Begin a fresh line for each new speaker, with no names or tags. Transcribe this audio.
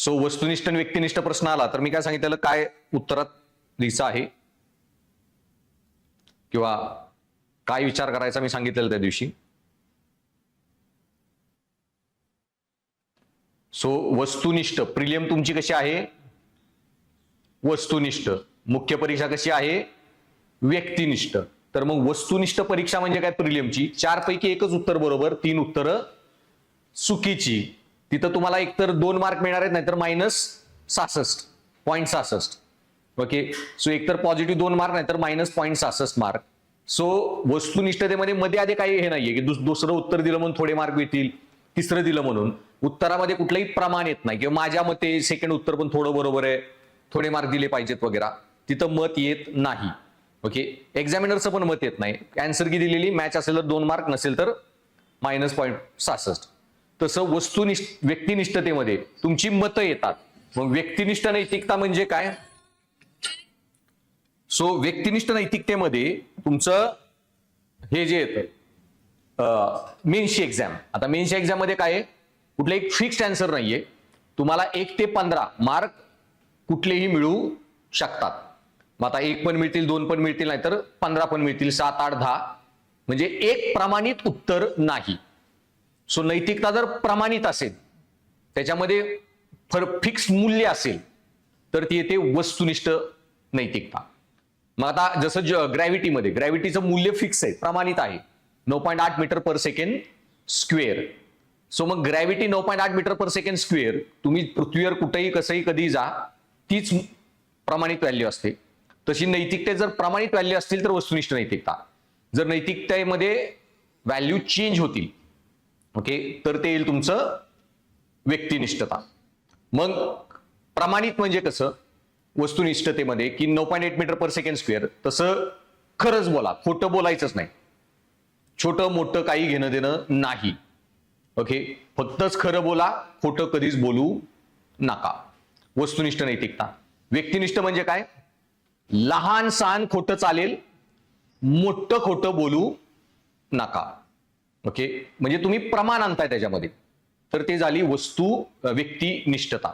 So वस्तुनिष्ठ आणि व्यक्तिनिष्ठ प्रश्न आला तर मी काय सांगितलेलं, काय उत्तरात लिहायचं आहे किंवा काय विचार करायचा मी सांगितलेलं त्या दिवशी. सो वस्तुनिष्ठ प्रिलियम तुमची कशी आहे, वस्तुनिष्ठ. मुख्य परीक्षा कशी आहे, व्यक्तिनिष्ठ. तर मग वस्तुनिष्ठ परीक्षा म्हणजे काय, प्रिलियमची 4 पैकी एकच उत्तर बरोबर, 3 उत्तरं चुकीची. तिथं तुम्हाला एकतर 2 मार्क मिळणार आहेत, नाहीतर -66.66. ओके. सो एकतर पॉझिटिव्ह 2 मार्क, नाहीतर -0.66 मार्क. सो वस्तुनिष्ठतेमध्ये मध्ये आधी काही हे नाहीये की दुसरं उत्तर दिलं म्हणून थोडे मार्क मिळतील, तिसरं दिलं म्हणून. उत्तरामध्ये कुठलंही प्रमाण येत नाही किंवा माझ्या मते सेकंड उत्तर पण थोडं बरोबर आहे, थोडे मार्क दिले पाहिजेत वगैरे, तिथं मत येत नाही. ओके. एक्झामिनरचं पण मत येत नाही. आन्सर की दिलेली मॅच असेल तर 2 मार्क, नसेल तर -0.66. तसं वस्तुनिष्ठ व्यक्तिनिष्ठतेमध्ये तुमची मतं येतात. मग व्यक्तिनिष्ठ नैतिकता म्हणजे काय, सो व्यक्तिनिष्ठ नैतिकतेमध्ये तुमचं हे जे येतं मेन्सची एक्झाम. आता मेन्सच्या एक्झाम मध्ये काय आहे, कुठलं एक फिक्स्ड आन्सर नाहीये. तुम्हाला 1 ते 15 मार्क कुठलेही मिळू शकतात. मग आता 1 पण मिळतील, 2 पण मिळतील, नाहीतर 15 पण मिळतील, 7, 8, 10. म्हणजे एक प्रमाणित उत्तर नाही. सो नैतिकता जर प्रमाणित असेल, त्याच्यामध्ये फिक्स मूल्य असेल, तर ती येते वस्तुनिष्ठ नैतिकता. मग आता जसं ग्रॅव्हिटीमध्ये ग्रॅव्हिटीचं मूल्य फिक्स आहे, प्रमाणित आहे, 9.8 मीटर पर सेकंड स्क्वेअर. सो मग ग्रॅव्हिटी 9.8 मीटर पर सेकंड स्क्वेअर, तुम्ही पृथ्वीवर कुठेही कसंही कधी जा, तीच प्रमाणित व्हॅल्यू असते. तशी नैतिकते जर प्रमाणित व्हॅल्यू असतील तर वस्तुनिष्ठ नैतिकता. जर नैतिकतेमध्ये व्हॅल्यू चेंज होतील, ओके, तर ते येईल तुमचं व्यक्तिनिष्ठता. मग प्रमाणित म्हणजे कसं वस्तुनिष्ठतेमध्ये की 9.8 मीटर पर सेकंड स्क्वेअर, तसं खरंच बोला, खोटं बोलायचंच नाही, छोटं मोठं काही घेणं देणं नाही. ओके. फक्तच खरं बोला, खोटं कधीच बोलू नका. वस्तुनिष्ठ नैतिकता. व्यक्तिनिष्ठ म्हणजे काय, लहान सहान खोटं चालेल, मोठं खोटं बोलू नका. ओके. म्हणजे तुम्ही प्रमाण आणताय त्याच्यामध्ये, तर ते झाली व्यक्तिनिष्ठता.